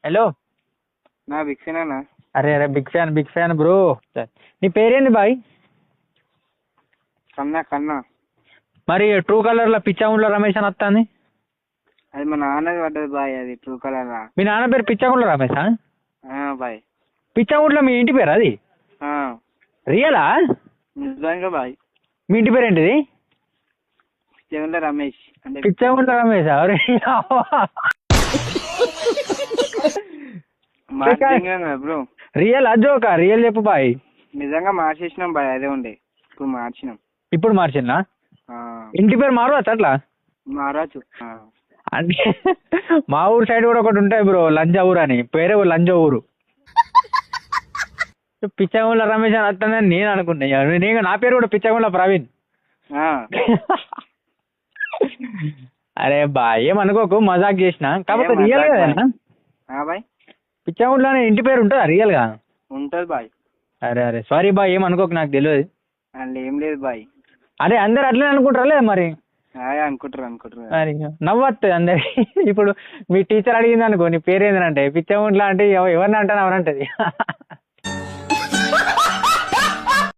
Hello. నా big fan అన్న. అరే అరే బిగ్ ఫ్యాన్ బ్రో. నీ పేరేంది బాయ్? కన్నా కన్నా. మరి ట్రూ కలర్ లో పిచ్చాగుండ్ల రమేష్ అని వస్తుంది. అది మా నాన్నది పడ్డది బాయ్, అది ట్రూ కలర్ రా. మీ నాన్న పేరు పిచ్చాగుండ్ల రమేషా? బాయ్. పిచ్చాగుండ్ల మీ ఇంటి పేరు అది? రియలా? నిజంగా బాయ్. మీ ఇంటి పేరు ఏంటిది? పిచ్చాగుండ్ల రమేష్ అంటే పిచ్చాగుండ్ల రమేష్. అరే బ్రో. రియల్ అజోకా? రియల్ చెప్పు బాయ్. నిజంగా మార్చేసినాం బాయ్, అదే ఉండే ఇప్పుడు మార్చినాం. ఇప్పుడు మార్చిందా? ఇంటి పేరు మారవచ్చు అట్లా? మారచ్చు. అంటే మా ఊరు సైడ్ కూడా ఒకటి ఉంటాయి బ్రో, లంజా ఊరు అని. పేరే లంజా ఊరు. పిచ్చాగుండ్ల రమేష్ అని వస్తుందని నేను అనుకున్నా. నా పేరు కూడా పిచ్చాగుండ్ల ప్రవీణ్. అరే బాయ్ ఏమనుకోకు, మజాక్ చేసిన. కాకపోతే రియల్ గా బాయ్ పిచ్చాగుండ్ల ఇంటి పేరు ఉంటుందా రియల్ గా? ఉంటది బాయ్. అరే అరే సారీ బాయ్, ఏమనుకోకు, నాకు తెలియదు. అందులో ఏం లేదు బాయ్. అరే అందరు అట్లనే అనుకుంటారా లేదా మరి? అనుకుంటారు. మరి నవ్వొస్తుంది అందరికి. ఇప్పుడు మీ టీచర్ అడిగింది అనుకో నీ పేరు ఏంటంటే పిచ్చాగుండ్ల అంటే ఎవరిని అంటాను ఎవరంటది.